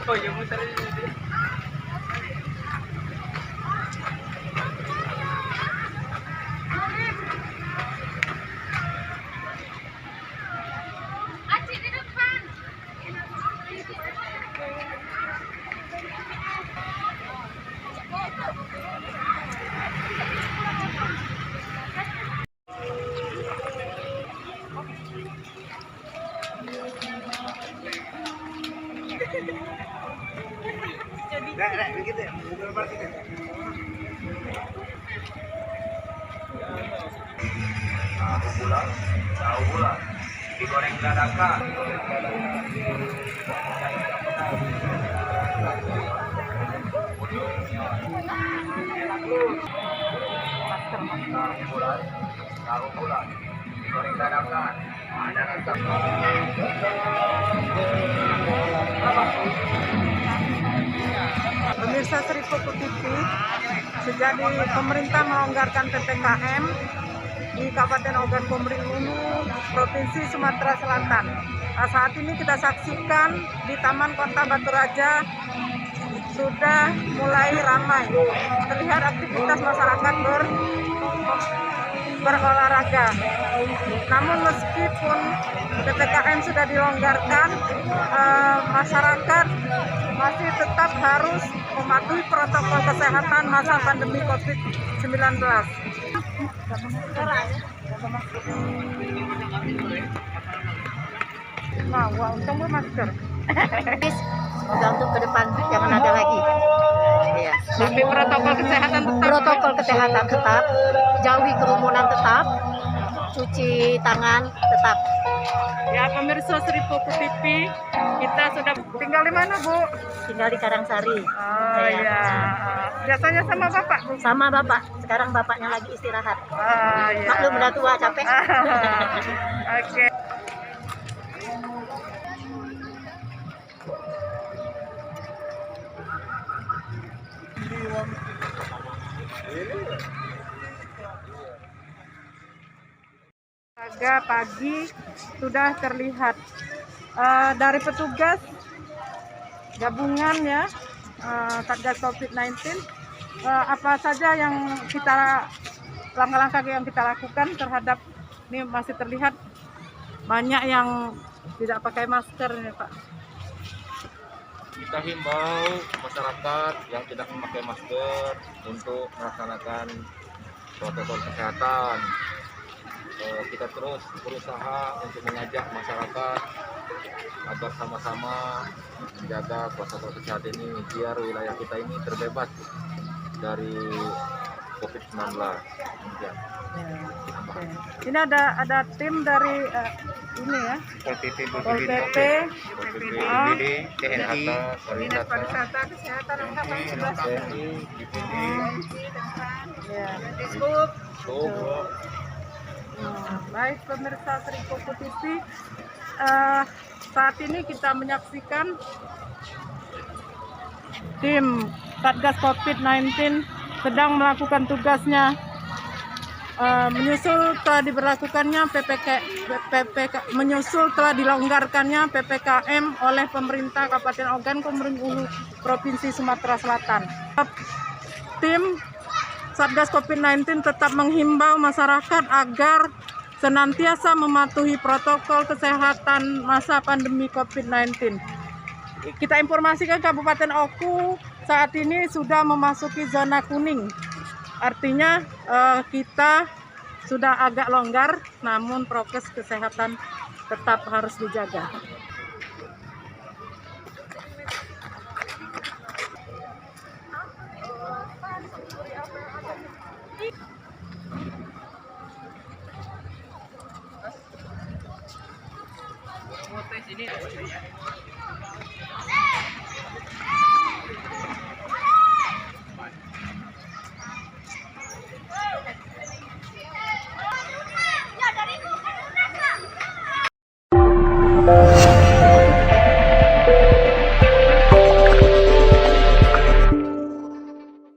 Oh iya muter ini. Begitu ya. Tahu pula. Digoreng dadakan. Tahu pula. Digoreng dadakan. Ada rasa. Pemirsa Sri Poko TV, sejak pemerintah melonggarkan PPKM di Kabupaten Ogan Komering Ulu, Provinsi Sumatera Selatan. Saat ini kita saksikan di Taman Kota Batu Raja sudah mulai ramai. Terlihat aktivitas masyarakat berolahraga. Namun meskipun PPKM sudah dilonggarkan, masyarakat masih tetap harus mematuhi protokol kesehatan masa pandemi COVID-19. Nah, untung masker. Untuk ke depan jangan ada lagi. Iya. Tapi protokol kesehatan tetap. Protokol kesehatan tetap, jauhi kerumunan tetap, cuci tangan tetap. Ya, pemirsa Sri Poko TV, kita sudah tinggal di mana, Bu? Tinggal di Karangsari. Oh iya. Biasanya sama Bapak, Bu? Sama Bapak. Sekarang bapaknya lagi istirahat. Oh iya. Maklum udah tua, capek. Oke. Olahraga pagi sudah terlihat dari petugas gabungan ya, Satgas COVID-19. Apa saja yang langkah-langkah yang kita lakukan terhadap ini, masih terlihat banyak yang tidak pakai masker nih, Pak. Kita himbau masyarakat yang tidak memakai masker untuk melaksanakan protokol kesehatan. Kita terus berusaha untuk mengajak masyarakat agar sama-sama menjaga protokol kesehatan ini biar wilayah kita ini terbebas dari COVID-19. Ya. Oke. Ini ada tim dari ini ya, Pol PP, TNI, Dinas Pariwisata, Kesehatan, Angkatan 11. Ya. Baik pemirsa Sri Poko TV, saat ini kita menyaksikan tim Satgas COVID-19 sedang melakukan tugasnya, menyusul telah diberlakukannya menyusul telah dilonggarkannya PPKM oleh pemerintah Kabupaten Ogan Komering Ulu, Provinsi Sumatera Selatan. Tim Satgas COVID-19 tetap menghimbau masyarakat agar senantiasa mematuhi protokol kesehatan masa pandemi COVID-19. Kita informasikan Kabupaten Oku saat ini sudah memasuki zona kuning. Artinya kita sudah agak longgar, namun prokes kesehatan tetap harus dijaga. Mau tes ini.